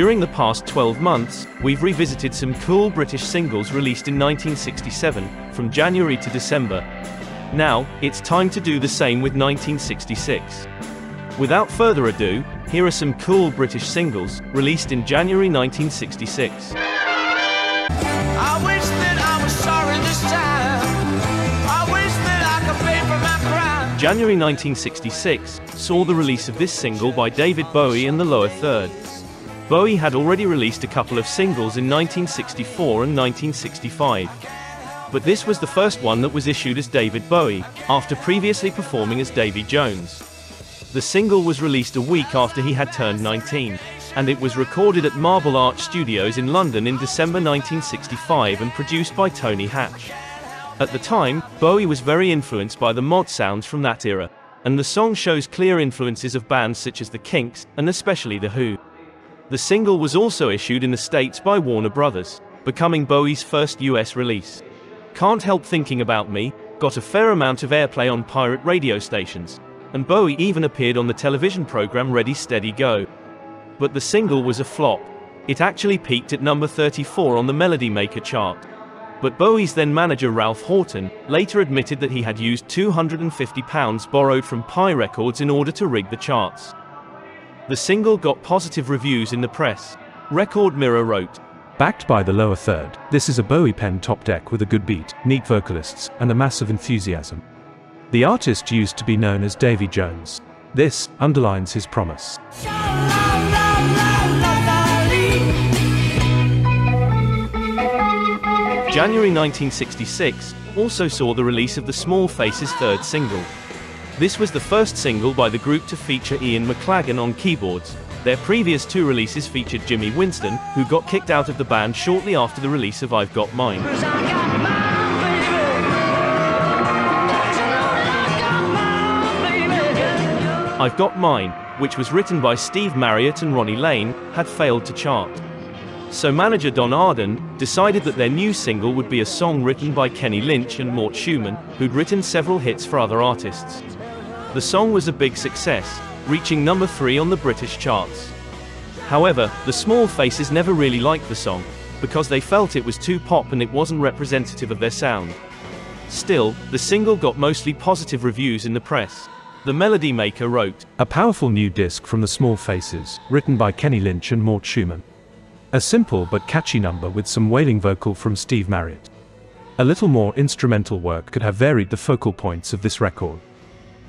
During the past 12 months, we've revisited some cool British singles released in 1967, from January to December. Now, it's time to do the same with 1966. Without further ado, here are some cool British singles, released in January 1966. I wish that I was sorry this time. I wish that I could pay for my crime. January 1966 saw the release of this single by David Bowie and the Lower Third. Bowie had already released a couple of singles in 1964 and 1965. But this was the first one that was issued as David Bowie, after previously performing as Davy Jones. The single was released a week after he had turned 19, and it was recorded at Marble Arch Studios in London in December 1965 and produced by Tony Hatch. At the time, Bowie was very influenced by the mod sounds from that era, and the song shows clear influences of bands such as the Kinks, and especially The Who. The single was also issued in the States by Warner Brothers, becoming Bowie's first US release. Can't Help Thinking About Me got a fair amount of airplay on pirate radio stations, and Bowie even appeared on the television program Ready Steady Go. But the single was a flop. It actually peaked at number 34 on the Melody Maker chart. But Bowie's then manager Ralph Horton later admitted that he had used £250 borrowed from Pi Records in order to rig the charts. The single got positive reviews in the press. Record Mirror wrote, "Backed by the Lower Third, this is a Bowie pen top deck with a good beat, neat vocalists, and a massive enthusiasm. The artist used to be known as Davy Jones. This underlines his promise." January 1966 also saw the release of the Small Faces' third single. This was the first single by the group to feature Ian McLagan on keyboards. Their previous two releases featured Jimmy Winston, who got kicked out of the band shortly after the release of I've Got Mine. I've Got Mine, which was written by Steve Marriott and Ronnie Lane, had failed to chart. So manager Don Arden decided that their new single would be a song written by Kenny Lynch and Mort Schumann, who'd written several hits for other artists. The song was a big success, reaching number 3 on the British charts. However, the Small Faces never really liked the song, because they felt it was too pop and it wasn't representative of their sound. Still, the single got mostly positive reviews in the press. The Melody Maker wrote, "A powerful new disc from the Small Faces, written by Kenny Lynch and Mort Schumann. A simple but catchy number with some wailing vocal from Steve Marriott. A little more instrumental work could have varied the focal points of this record.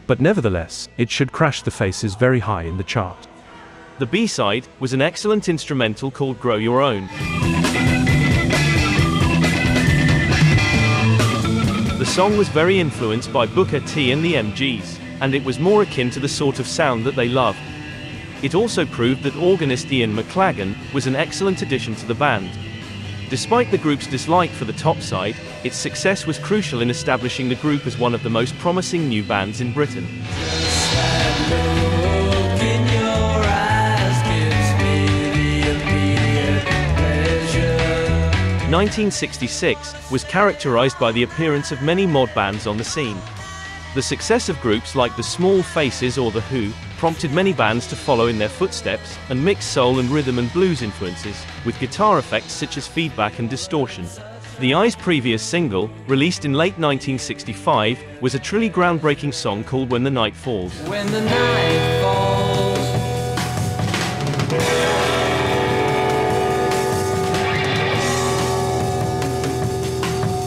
But nevertheless, it should crash the Faces very high in the chart." The B-side was an excellent instrumental called Grow Your Own. The song was very influenced by Booker T and the MGs, and it was more akin to the sort of sound that they loved. It also proved that organist Ian McLagan was an excellent addition to the band. Despite the group's dislike for the top side, its success was crucial in establishing the group as one of the most promising new bands in Britain. 1966 was characterized by the appearance of many mod bands on the scene. The success of groups like the Small Faces or The Who prompted many bands to follow in their footsteps and mix soul and rhythm and blues influences with guitar effects such as feedback and distortion. The Eye's previous single, released in late 1965, was a truly groundbreaking song called When the Night Falls. When the night falls.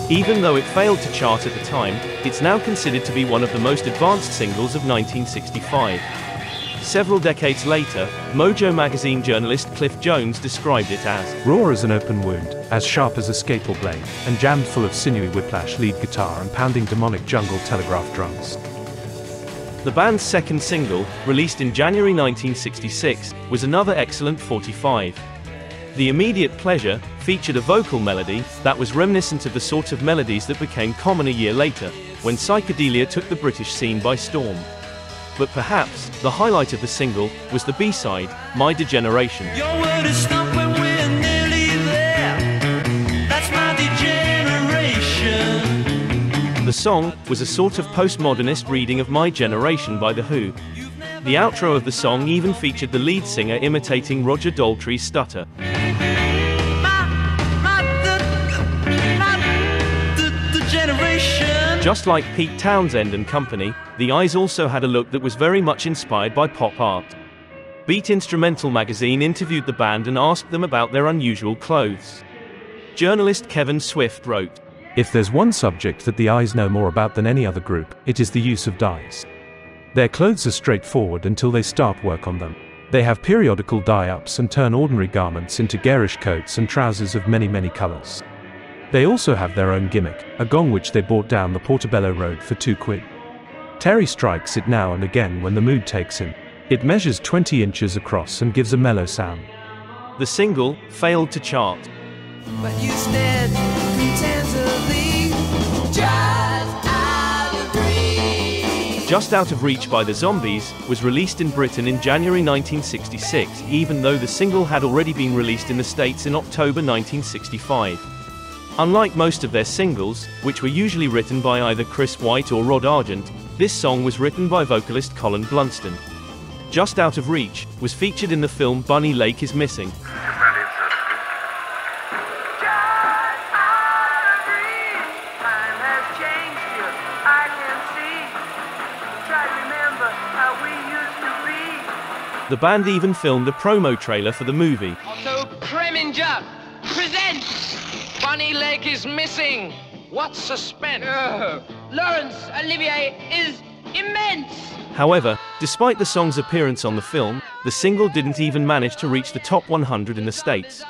Even though it failed to chart at the time, it's now considered to be one of the most advanced singles of 1965. Several decades later, Mojo magazine journalist Cliff Jones described it as raw as an open wound, as sharp as a scalpel blade, and jammed full of sinewy whiplash lead guitar and pounding demonic jungle telegraph drums. The band's second single, released in January 1966, was another excellent 45. The Immediate Pleasure featured a vocal melody that was reminiscent of the sort of melodies that became common a year later, when psychedelia took the British scene by storm. But perhaps, the highlight of the single was the B-side, My Degeneration. Your word is stumped when we're nearly there. That's my degeneration. The song was a sort of postmodernist reading of My Generation by The Who. The outro of the song even featured the lead singer imitating Roger Daltrey's stutter. Just like Pete Townsend and company, the Eyes also had a look that was very much inspired by pop art. Beat Instrumental magazine interviewed the band and asked them about their unusual clothes. Journalist Kevin Swift wrote, "If there's one subject that the Eyes know more about than any other group, it is the use of dyes. Their clothes are straightforward until they start work on them. They have periodical dye-ups and turn ordinary garments into garish coats and trousers of many, many colors. They also have their own gimmick, a gong which they bought down the Portobello Road for £2. Terry strikes it now and again when the mood takes him. It measures 20 inches across and gives a mellow sound." The single failed to chart. But you stared intensely, just out of reach. Just Out of Reach by the Zombies was released in Britain in January 1966, even though the single had already been released in the States in October 1965. Unlike most of their singles, which were usually written by either Chris White or Rod Argent, this song was written by vocalist Colin Blunston. Just Out of Reach was featured in the film Bunny Lake is Missing. The band even filmed a promo trailer for the movie. Otto Preminger presents Bunny Lake is Missing. What suspense! Laurence Olivier is immense! However, despite the song's appearance on the film, the single didn't even manage to reach the top 100 in the States.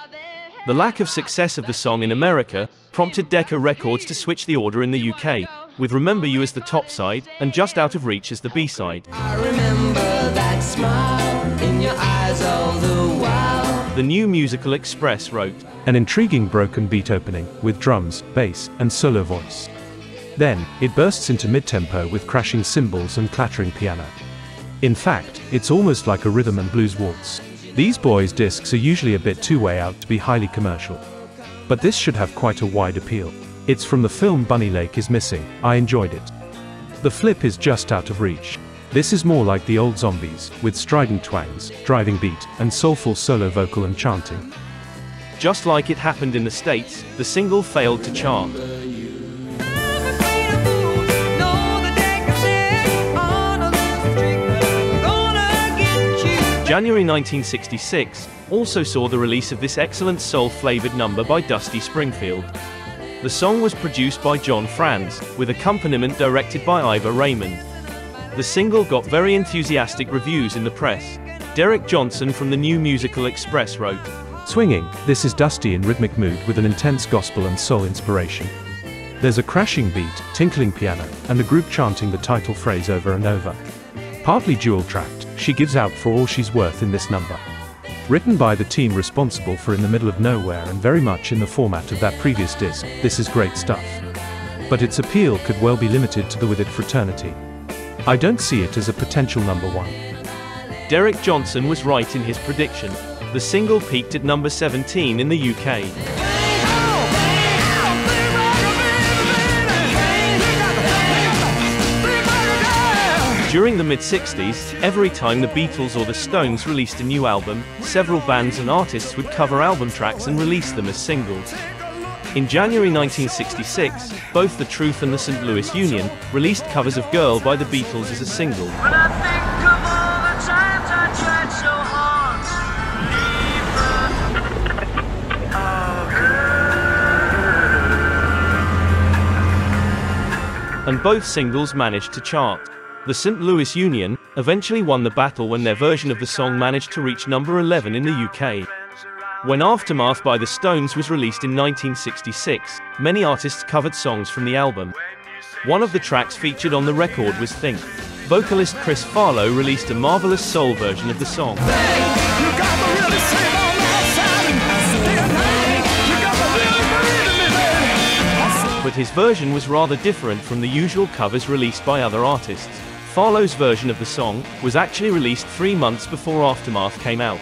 The lack of success of the song in America prompted Decca Records to switch the order in the UK, with Remember You as the top side and Just Out of Reach as the B-side. I remember that smile in your eyes all the while. The New Musical Express wrote, "An intriguing broken beat opening, with drums, bass, and solo voice. Then, it bursts into mid-tempo with crashing cymbals and clattering piano. In fact, it's almost like a rhythm and blues waltz. These boys' discs are usually a bit too way out to be highly commercial. But this should have quite a wide appeal. It's from the film Bunny Lake is Missing. I enjoyed it. The flip is Just Out of Reach. This is more like the old Zombies, with strident twangs, driving beat, and soulful solo vocal and chanting." Just like it happened in the States, the single failed to chart. January 1966 also saw the release of this excellent soul-flavored number by Dusty Springfield. The song was produced by John Franz, with accompaniment directed by Ivor Raymond. The single got very enthusiastic reviews in the press. Derek Johnson from the New Musical Express wrote, "Swinging, this is Dusty in rhythmic mood with an intense gospel and soul inspiration. There's a crashing beat, tinkling piano, and a group chanting the title phrase over and over. Partly dual-tracked, she gives out for all she's worth in this number. Written by the team responsible for In the Middle of Nowhere and very much in the format of that previous disc, this is great stuff. But its appeal could well be limited to the With It fraternity. I don't see it as a potential number one." Derek Johnson was right in his prediction. The single peaked at number 17 in the UK. During the mid-60s, every time the Beatles or the Stones released a new album, several bands and artists would cover album tracks and release them as singles. In January 1966, both The Truth and the St. Louis Union released covers of Girl by the Beatles as a single. When I think of all the times I tried so hard to leave her. And both singles managed to chart. The St. Louis Union eventually won the battle when their version of the song managed to reach number 11 in the UK. When Aftermath by the Stones was released in 1966, many artists covered songs from the album. One of the tracks featured on the record was Think. Vocalist Chris Farlowe released a marvelous soul version of the song. But his version was rather different from the usual covers released by other artists. Farlowe's version of the song was actually released 3 months before Aftermath came out.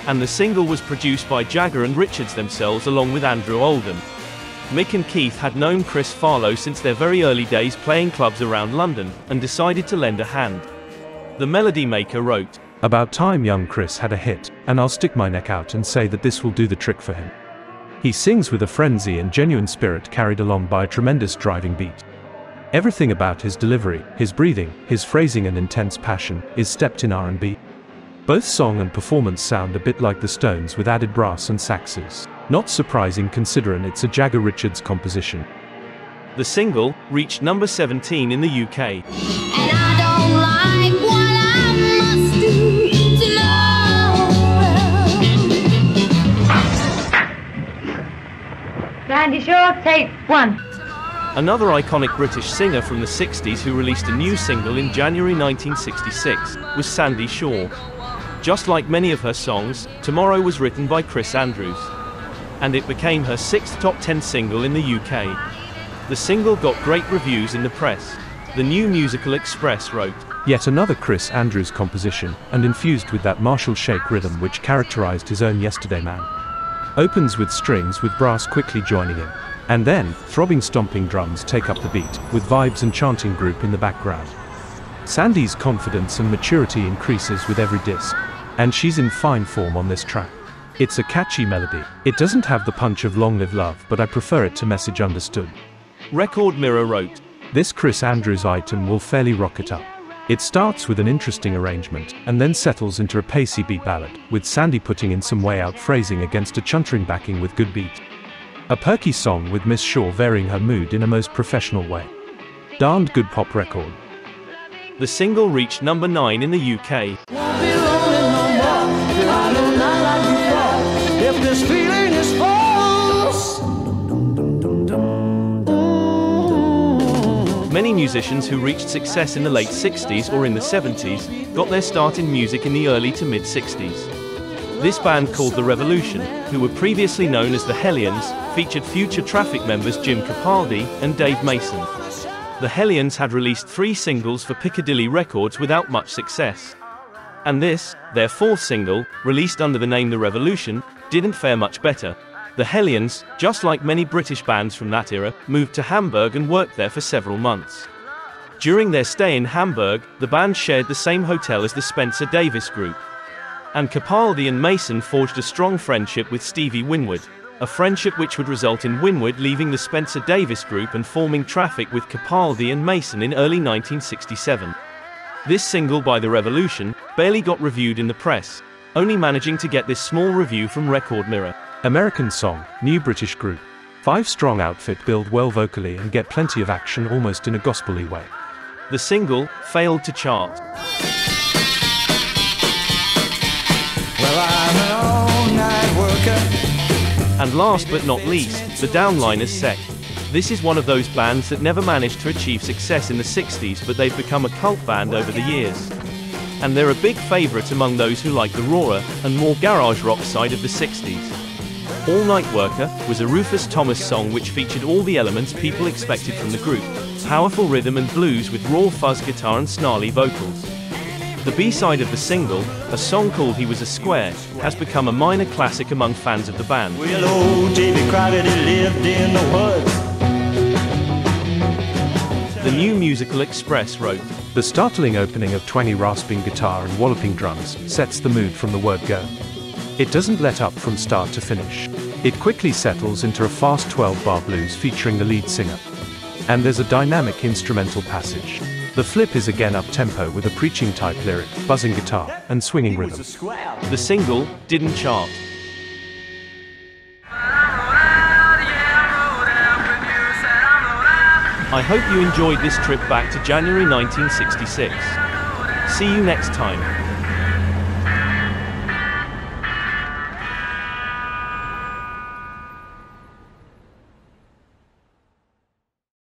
And the single was produced by Jagger and Richards themselves along with Andrew Oldham. Mick and Keith had known Chris Farlowe since their very early days playing clubs around London, and decided to lend a hand. The melody maker wrote, "About time young Chris had a hit, and I'll stick my neck out and say that this will do the trick for him." He sings with a frenzy and genuine spirit carried along by a tremendous driving beat. Everything about his delivery, his breathing, his phrasing and intense passion is steeped in R&B. Both song and performance sound a bit like the Stones with added brass and saxes. Not surprising considering it's a Jagger Richards composition. The single reached number 17 in the UK. And I don't like what I must do to love. Sandy Shaw, take one. Another iconic British singer from the 60s who released a new single in January 1966 was Sandy Shaw. Just like many of her songs, Tomorrow was written by Chris Andrews. And it became her 6th top 10 single in the UK. The single got great reviews in the press. The New Musical Express wrote, Yet another Chris Andrews composition, and infused with that martial shake rhythm which characterized his own Yesterday Man. Opens with strings with brass quickly joining in. And then, throbbing stomping drums take up the beat, with vibes and chanting group in the background. Sandy's confidence and maturity increases with every disc. And she's in fine form on this track. It's a catchy melody. It doesn't have the punch of Long Live Love, but I prefer it to Message Understood. Record Mirror wrote, This Chris Andrews item will fairly rock it up. It starts with an interesting arrangement, and then settles into a pacey beat ballad, with Sandy putting in some way out phrasing against a chuntering backing with good beat. A perky song with Miss Shaw varying her mood in a most professional way. Darned good pop record. The single reached number 9 in the UK. If this feeling is false. Many musicians who reached success in the late 60s or in the 70s got their start in music in the early to mid-60s. This band called The Revolution, who were previously known as the Hellions, featured future Traffic members Jim Capaldi and Dave Mason. The Hellions had released 3 singles for Piccadilly Records without much success. And this, their 4th single, released under the name The Revolution, didn't fare much better. The Hellions, just like many British bands from that era, moved to Hamburg and worked there for several months. During their stay in Hamburg, the band shared the same hotel as the Spencer Davis Group. And Capaldi and Mason forged a strong friendship with Stevie Winwood, a friendship which would result in Winwood leaving the Spencer Davis Group and forming Traffic with Capaldi and Mason in early 1967. This single by The Revolution barely got reviewed in the press, only managing to get this small review from Record Mirror. American song, new British group. 5-strong outfit, build well vocally and get plenty of action almost in a gospel-y way. The single failed to chart. Well, I'm an all-night worker. And last but not least, the Downline is set. This is one of those bands that never managed to achieve success in the 60s, but they've become a cult band over the years. And they're a big favorite among those who like the rawer and more garage rock side of the 60s. All Night Worker was a Rufus Thomas song which featured all the elements people expected from the group. Powerful rhythm and blues with raw fuzz guitar and snarly vocals. The B-side of the single, a song called He Was a Square, has become a minor classic among fans of the band. Well, old Davy Crockett, he lived in the woods. The New Musical Express wrote, The startling opening of twangy rasping guitar and walloping drums sets the mood from the word go. It doesn't let up from start to finish. It quickly settles into a fast 12-bar blues featuring the lead singer. And there's a dynamic instrumental passage. The flip is again up-tempo with a preaching-type lyric, buzzing guitar, and swinging rhythm. The single didn't chart. I hope you enjoyed this trip back to January 1966. See you next time.